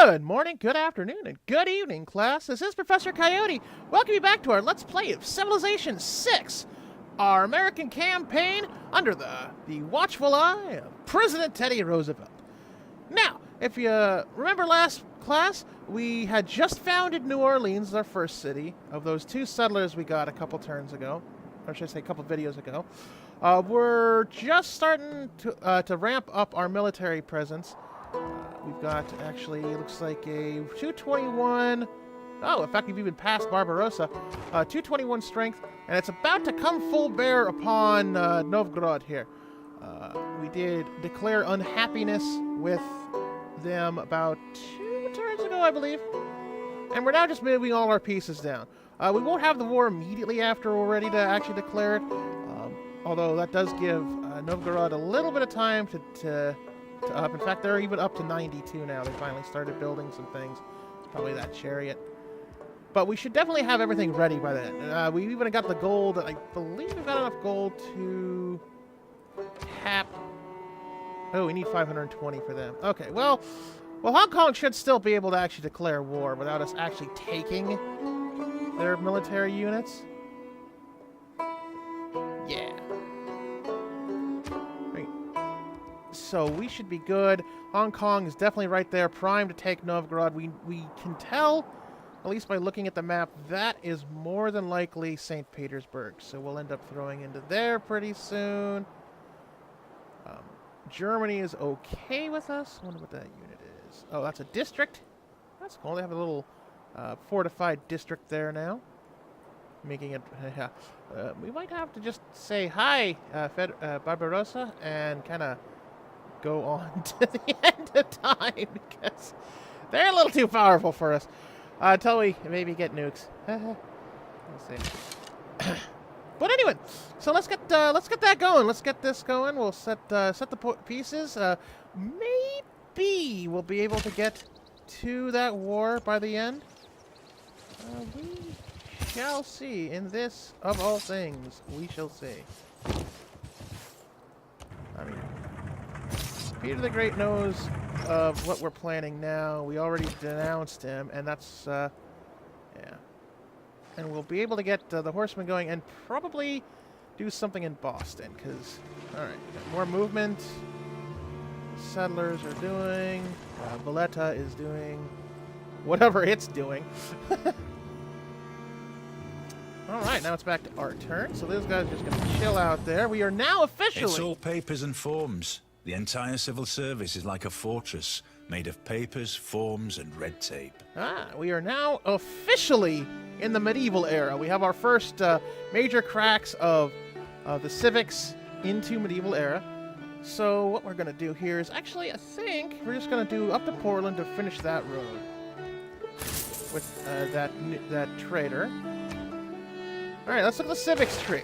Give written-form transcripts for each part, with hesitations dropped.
Good morning, good afternoon, and good evening, class. This is Professor Coyote. Welcome you back to our Let's Play of Civilization 6, our American campaign under the watchful eye of President Teddy Roosevelt. Now, if you remember last class, we had just founded New Orleans, our first city, of those 2 settlers we got a couple turns ago, or should I say a couple videos ago. We're just starting to ramp up our military presence. We've got, actually, looks like a 221... Oh, in fact, we've even passed Barbarossa. 221 strength, and it's about to come full bear upon Novgorod here. We did declare unhappiness with them about 2 turns ago, I believe. And we're now just moving all our pieces down. We won't have the war immediately after we're ready to actually declare it. Although that does give Novgorod a little bit of time to up. In fact, they're even up to 92 now. They finally started building some things. It's probably that chariot. But we should definitely have everything ready by then. We even got the gold. I believe we've got enough gold to cap... Oh, we need 520 for them. Okay, well, Hong Kong should still be able to actually declare war without us actually taking their military units. Yeah. So we should be good. Hong Kong is definitely right there, primed to take Novgorod. We can tell, at least by looking at the map, that is more than likely St. Petersburg. So we'll end up throwing into there pretty soon. Germany is okay with us. I wonder what that unit is. Oh, that's a district. That's cool. They have a little fortified district there now. Making it... we might have to just say hi, Barbarossa, and kind of go on to the end of time, because they're a little too powerful for us. Until we maybe get nukes. We'll see. But anyway, so let's get that going. Let's get this going. We'll set the pieces. Maybe we'll be able to get to that war by the end. We shall see. In this, of all things, we shall see. I mean, Peter the Great knows of what we're planning now. We already denounced him, and that's, yeah. And we'll be able to get the horsemen going and probably do something in Boston, because, alright, more movement. Settlers are doing. Valletta is doing whatever it's doing. Alright, now it's back to our turn, so those guys are just going to chill out there. We are now officially... It's all papers and forms. The entire civil service is like a fortress, made of papers, forms, and red tape. We are now officially in the medieval era. We have our first major cracks of the civics into medieval era. So what we're going to do here is, actually, I think we're just going to do up to Portland to finish that road with that trader. All right, let's look at the civics tree.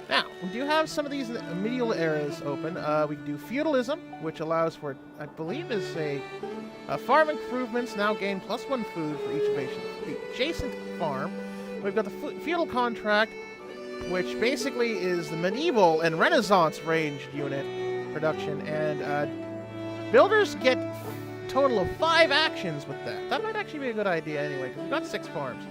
Now, we do have some of these medieval eras open. We can do feudalism, which allows for, I believe, is a farm improvements now gain +1 food for each adjacent farm. We've got the feudal contract, which basically is the medieval and Renaissance ranged unit production, and builders get a total of 5 actions with that. That might actually be a good idea anyway, because we've got 6 farms.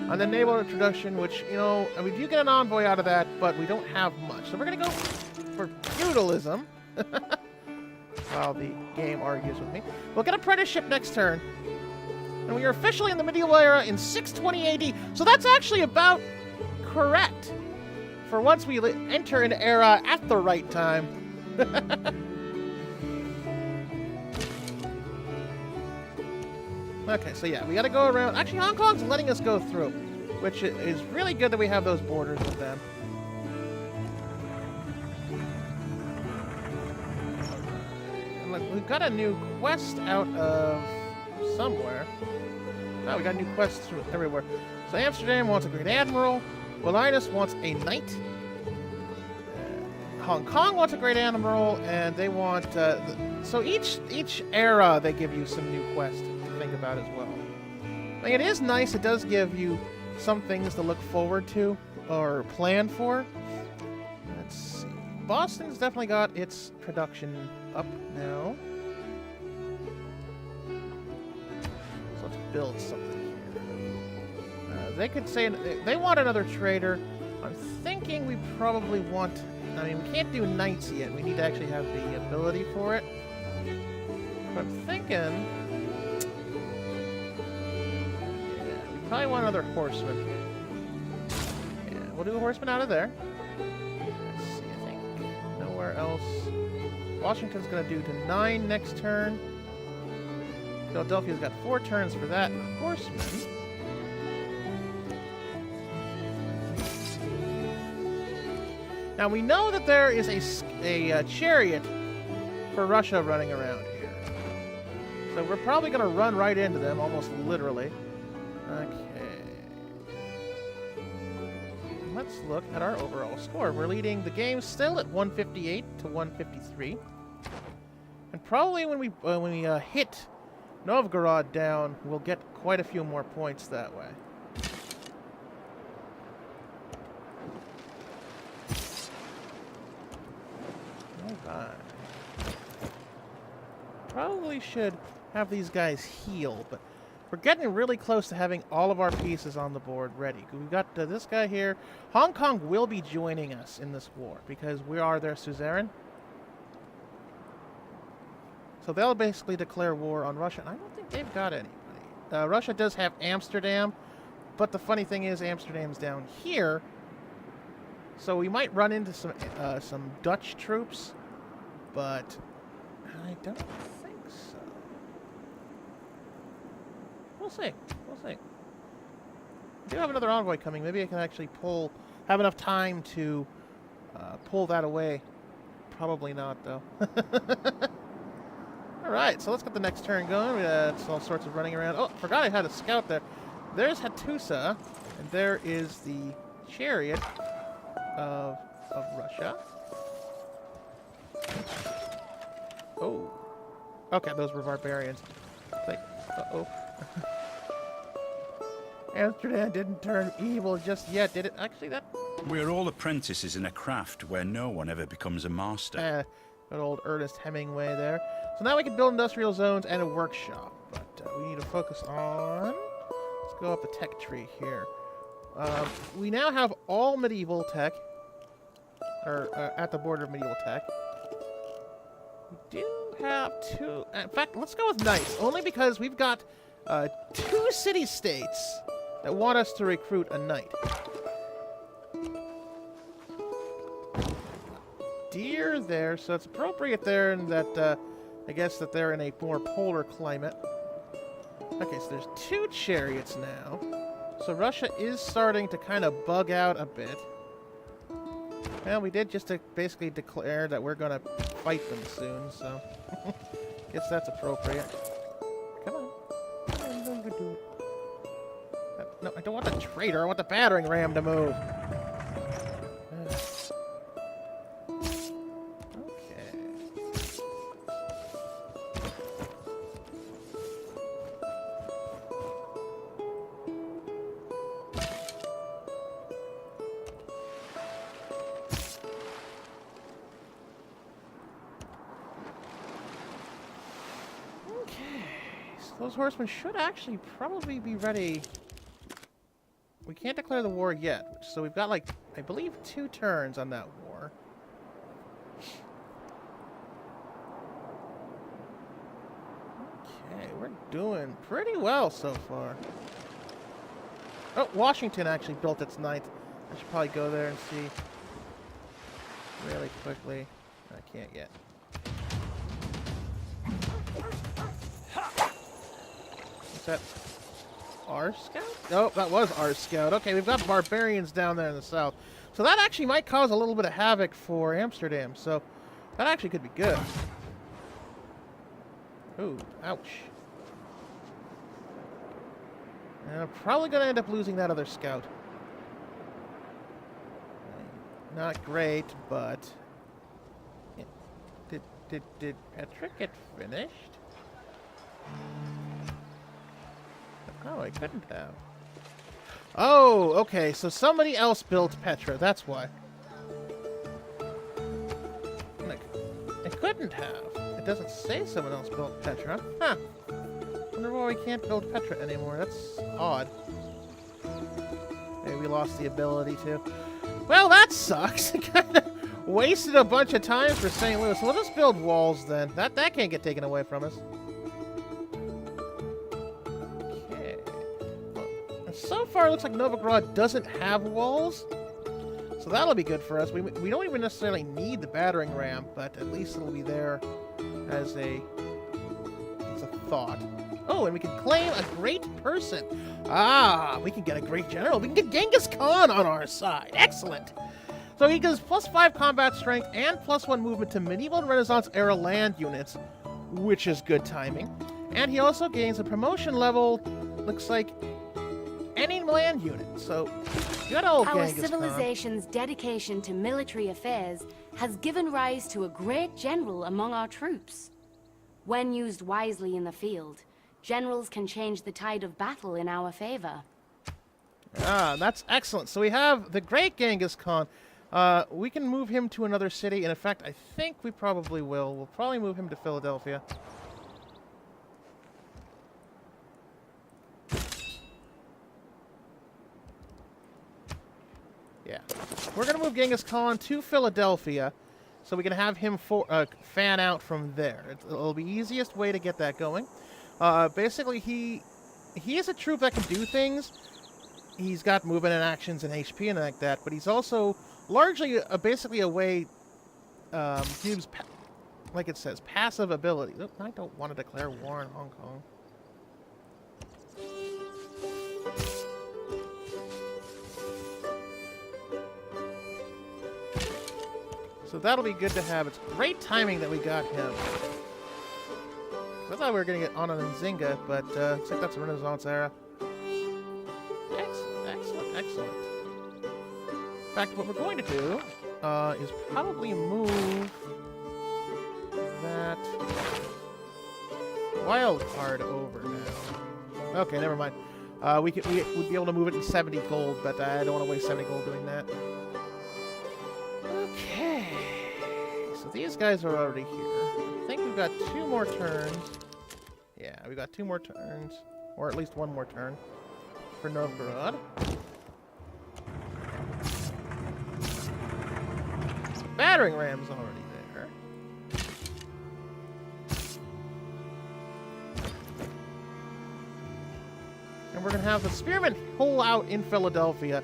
And then naval introduction, which, you know, we do get an envoy out of that, but we don't have much. So we're going to go for feudalism. While the game argues with me. We'll get apprenticeship next turn. And we are officially in the medieval era in 620 AD. So that's actually about correct. For once we enter an era at the right time. Okay, so yeah, we gotta go around. Actually, Hong Kong's letting us go through, which is really good that we have those borders with them. And look, we've got a new quest out of somewhere. Oh, we got new quests everywhere. So Amsterdam wants a great admiral. Willinus wants a knight. Hong Kong wants a great admiral, and they want... so each era, they give you some new quests think about as well. I mean, it is nice. It does give you some things to look forward to or plan for. Let's see. Boston's definitely got its production up now. build something here. They could say they want another trader. I'm thinking we probably want... I mean, we can't do knights yet. We need to actually have the ability for it. But I'm thinking... yeah, we probably want another horseman. Yeah, we'll do a horseman out of there. Let's see, I think nowhere else. Washington's going to do to 9 next turn. Philadelphia's got 4 turns for that. Horseman. Now we know that there is a chariot for Russia running around here. So we're probably going to run right into them, almost literally. Okay. Let's look at our overall score. We're leading the game still at 158 to 153. And probably when we hit Novgorod down, we'll get quite a few more points that way. Alright. Probably should have these guys heal, but we're getting really close to having all of our pieces on the board ready. We've got this guy here. Hong Kong will be joining us in this war because we are their suzerain. So they'll basically declare war on Russia. And I don't think they've got anybody. Russia does have Amsterdam, but the funny thing is Amsterdam's down here. So we might run into some Dutch troops, but I don't think so. We'll see. We'll see. I do have another envoy coming. Maybe I can actually have enough time to pull that away. Probably not, though. Alright, so let's get the next turn going. It's all sorts of running around. Oh, forgot I had a scout there. There's Hattusa, and there is the chariot of Russia. Oh. Okay, those were barbarians. Uh-oh. Amsterdam didn't turn evil just yet, did it? Actually, that... We're all apprentices in a craft where no one ever becomes a master. Good old Ernest Hemingway there. So now we can build industrial zones and a workshop. But we need to focus on... Let's go up the tech tree here. We now have all medieval tech. Or at the border of medieval tech. We do have 2... In fact, let's go with knights. Only because we've got 2 city-states that want us to recruit a knight. Deer there, so it's appropriate there in that, I guess that they're in a more polar climate. Okay, so there's 2 chariots now. So Russia is starting to kind of bug out a bit. Well, we did just basically declare that we're going to fight them soon, so... guess that's appropriate. Come on. No, I don't want the traitor. I want the battering ram to move. Those horsemen should actually probably be ready. We can't declare the war yet, so we've got, like, I believe 2 turns on that war. Okay, we're doing pretty well so far. Oh, Washington actually built its 9th. I should probably go there and see really quickly. I can't yet. That our scout? Oh, that was our scout. Okay, we've got barbarians down there in the south. So that actually might cause a little bit of havoc for Amsterdam. So that actually could be good. Ooh, ouch. And I'm probably going to end up losing that other scout. Not great, but... Did Patrick get finished? Oh, I couldn't have. Oh, okay, so somebody else built Petra, that's why. I couldn't have. It doesn't say someone else built Petra. Huh. wonder why we can't build Petra anymore. That's odd. Maybe we lost the ability to. Well, that sucks. Kind of wasted a bunch of time for St. Louis. We'll just build walls then. That can't get taken away from us. Okay. Well, so far, it looks like Novigrad doesn't have walls. So that'll be good for us. We don't even necessarily need the battering ram, but at least it'll be there as a thought. Oh, and we can claim a great person. Ah, we can get a great general. We can get Genghis Khan on our side. Excellent. So he gives +5 combat strength and +1 movement to medieval and Renaissance era land units, which is good timing. And he also gains a promotion level, looks like, any land unit. So, good old Our Genghis civilization's dedication to military affairs has given rise to a great general among our troops. When used wisely in the field, generals can change the tide of battle in our favor. Ah, that's excellent. So we have the great Genghis Khan. We can move him to another city, and in fact, I think we probably will. We'll probably move him to Philadelphia. Yeah. We're going to move Genghis Khan to Philadelphia, so we can have him fan out from there. It'll be the easiest way to get that going. Basically, he is a troop that can do things. He's got movement and actions and HP and like that, but he's also largely basically a way gives, like it says, passive ability. Oop, I don't want to declare war in Hong Kong. So that'll be good to have. It's great timing that we got him. I thought we were going to get Anna and Nzinga, but looks like that's a Renaissance era. Excellent, excellent, excellent. In fact, what we're going to do is probably move that wild card over now. Okay, never mind. We'd be able to move it in 70 gold, but I don't want to waste 70 gold doing that. Okay. So these guys are already here. I think we've got 2 more turns. Yeah, we've got 2 more turns. Or at least 1 more turn for Novgorod. Battering ram's already there. And we're going to have the spearmen pull out in Philadelphia,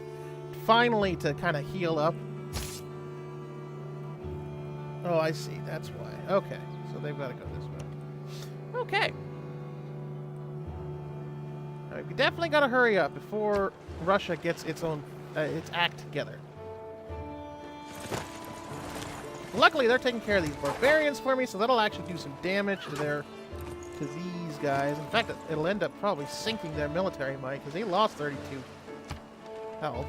finally, to kind of heal up. Oh, I see. That's why. Okay. So they've got to go this way. Okay. Now, we definitely got to hurry up before Russia gets its act together. Luckily, they're taking care of these barbarians for me, so that'll actually do some damage to these guys. In fact, it'll end up probably sinking their military might, because they lost 32 health.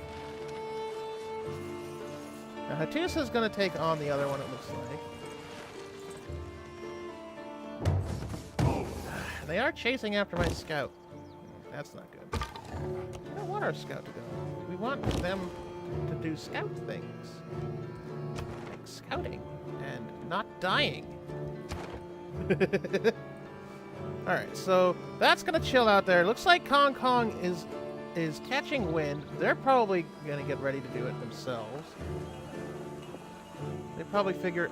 Now, Hattusa's going to take on the other one, it looks like. And they are chasing after my scout. That's not good. We don't want our scout to go. We want them to do scout things. Like scouting and not dying. Alright, so that's going to chill out there. Looks like Hong Kong is catching wind. They're probably going to get ready to do it themselves. They probably figure,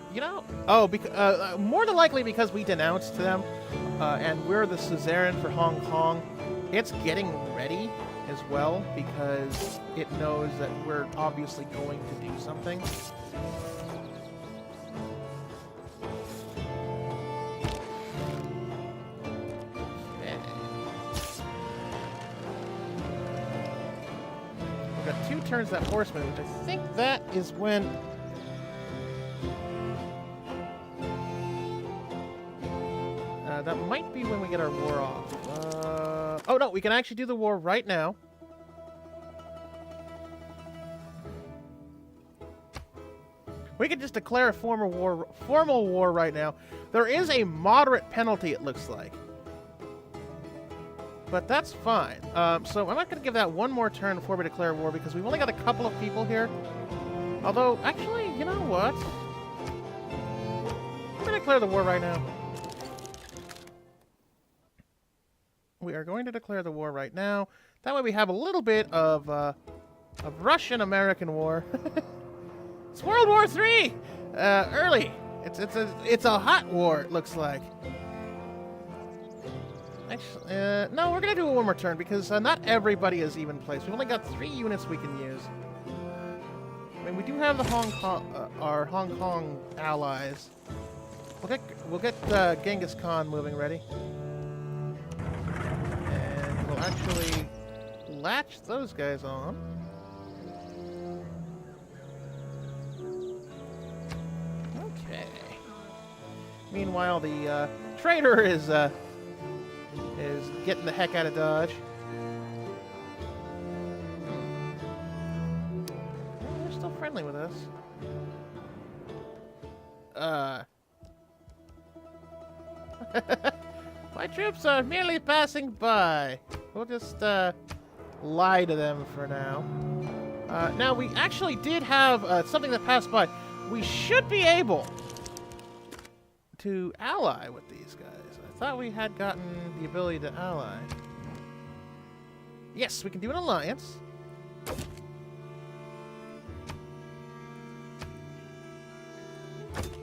more than likely because we denounced them, and we're the suzerain for Hong Kong, it's getting ready as well, because it knows that we're obviously going to do something. Okay. We've got 2 turns that horseman, which I think that is when... that might be when we get our war off. Oh no, we can actually do the war right now. We could just declare a formal war right now. There is a moderate penalty, it looks like. But that's fine. So I'm not going to give that 1 more turn before we declare war, because we've only got a couple of people here. Although, actually, you know what? I'm going to declare the war right now. we are going to declare the war right now. That way we have a little bit of Russian-American war. It's World War III! Early. It's a hot war, it looks like. Actually, no, we're going to do it one more turn because not everybody is even placed. We've only got 3 units we can use. I mean, we do have the our Hong Kong allies. We'll get Genghis Khan moving ready. And we'll actually latch those guys on. Okay. Meanwhile, the trader is getting the heck out of Dodge. They're still friendly with us. My troops are merely passing by. We'll just lie to them for now. Now, we actually did have something that passed by. We should be able to ally with these guys. I thought we had gotten the ability to ally. Yes, we can do an alliance.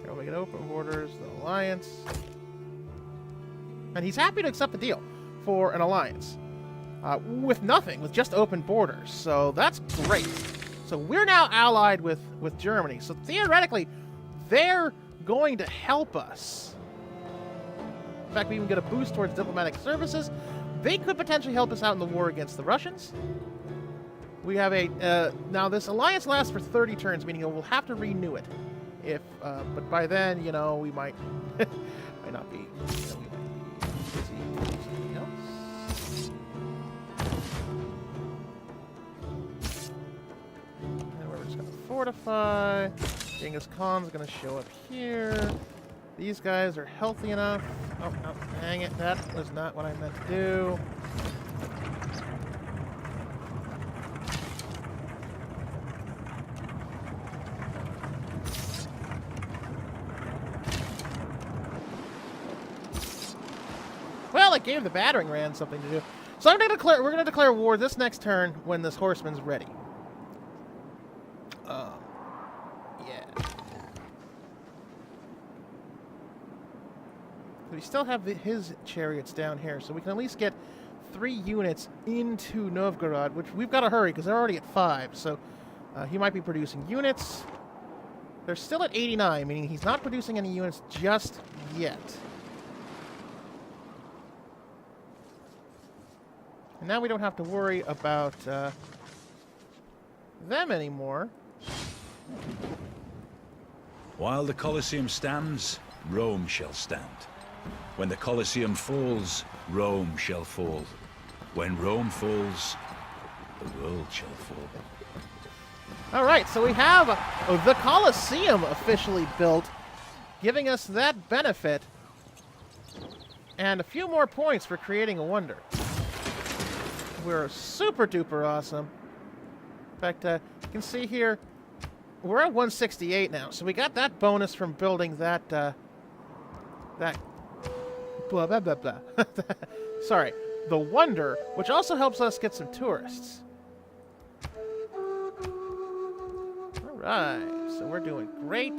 Here, we can open borders, the alliance. And he's happy to accept the deal for an alliance. With nothing, with just open borders. So that's great. So we're now allied with Germany. So theoretically, they're going to help us. In fact, we even get a boost towards diplomatic services. They could potentially help us out in the war against the Russians. We have a... now, this alliance lasts for 30 turns, meaning we'll have to renew it. But by then, you know, we might... might not be... You know, we might be busy doing something else. And we're just going to fortify. Genghis Khan's going to show up here. These guys are healthy enough. Oh, no, dang it. That was not what I meant to do. Well, it gave the battering ram something to do. So we're going to declare war this next turn when this horseman's ready. Yeah. We still have his chariots down here, so we can at least get 3 units into Novgorod, which we've got to hurry because they're already at 5. So he might be producing units. They're still at 89, meaning he's not producing any units just yet. And now we don't have to worry about them anymore. While the Colosseum stands, Rome shall stand. When the Colosseum falls, Rome shall fall. When Rome falls, the world shall fall. All right, so we have the Colosseum officially built, giving us that benefit, and a few more points for creating a wonder. We're super duper awesome. In fact, you can see here, we're at 168 now, so we got that bonus from building that, blah, blah, blah, blah. Sorry, the wonder, which also helps us get some tourists. Alright, so we're doing great.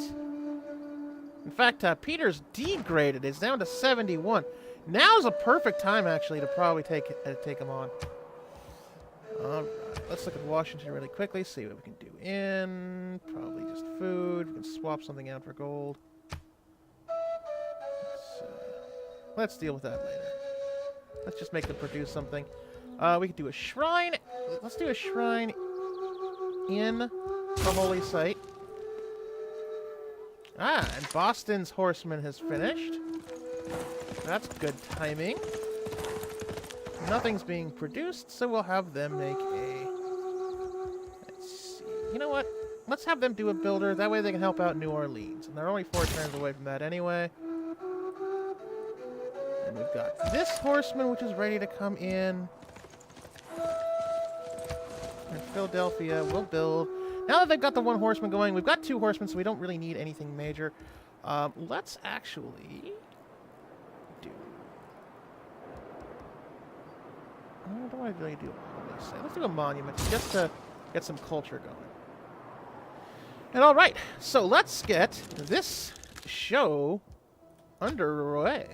In fact, Peter's degraded. It's down to 71. Now's a perfect time, actually, to probably take him on. Alright, let's look at Washington really quickly, see what we can do in. Probably just food. We can swap something out for gold. Let's deal with that later. Let's just make them produce something. We could do a shrine. Let's do a shrine in the holy site. Ah, and Boston's horseman has finished. That's good timing. Nothing's being produced, so we'll have them make a... Let's see. You know what? Let's have them do a builder. That way they can help out New Orleans. And they're only 4 turns away from that anyway. And we've got this horseman, which is ready to come in. And Philadelphia will build. Now that they've got the 1 horseman going, we've got 2 horsemen, so we don't really need anything major. Let's actually do... I don't want to really do all this. Let's do a monument just to get some culture going. And all right, so let's get this show underway.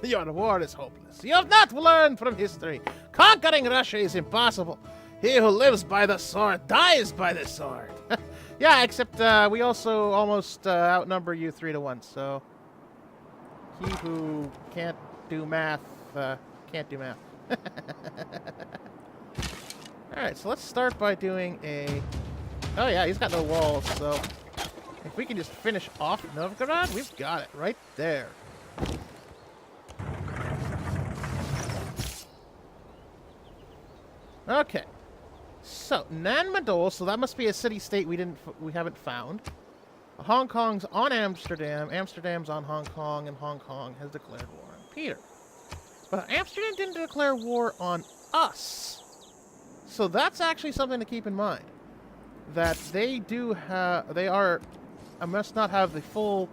Your war is hopeless. You have not learned from history. Conquering Russia is impossible. He who lives by the sword dies by the sword. Yeah, except we also almost outnumber you 3-1, so he who can't do math can't do math. Alright, so let's start by doing a... Oh yeah, he's got no walls, so if we can just finish off Novgorod, we've got it right there. Okay, so Nanmadol, so that must be a city-state we haven't found. Hong Kong's on Amsterdam, Amsterdam's on Hong Kong, and Hong Kong has declared war on Peter. But Amsterdam didn't declare war on us, so that's actually something to keep in mind. That they must not have the full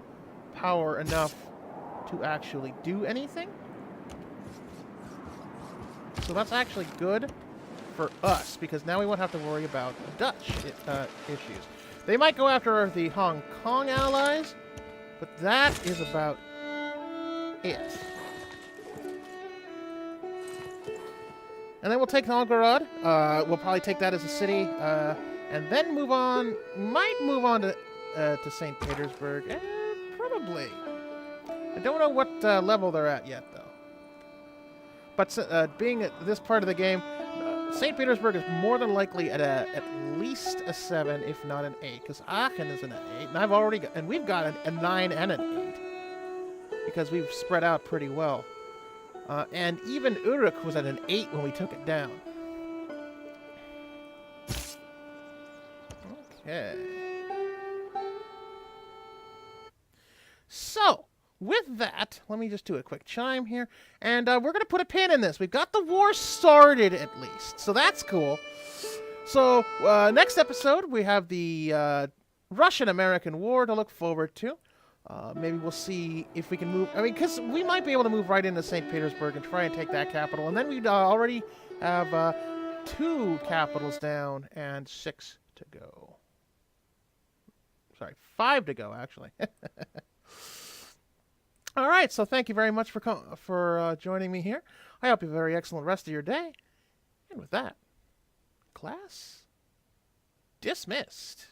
power enough to actually do anything. So that's actually good for us, because now we won't have to worry about Dutch issues. They might go after the Hong Kong allies, but that is about it. And then we'll take Novgorod. We'll probably take that as a city, and then move on. Might move on to St. Petersburg. Probably. I don't know what level they're at yet, though. But being at this part of the game, St. Petersburg is more than likely at least a 7, if not an 8, because Aachen is an 8, and we've got a 9 and an 8, because we've spread out pretty well. And even Uruk was at an 8 when we took it down. Okay. So, with that, let me just do a quick chime here, and we're going to put a pin in this. We've got the war started, at least, so that's cool. So, next episode, we have the Russian-American War to look forward to. Maybe we'll see if we can move... I mean, because we might be able to move right into St. Petersburg and try and take that capital, and then we'd already have 2 capitals down and 6 to go. Sorry, 5 to go, actually. All right, so thank you very much for joining me here. I hope you have a very excellent rest of your day. And with that, class dismissed.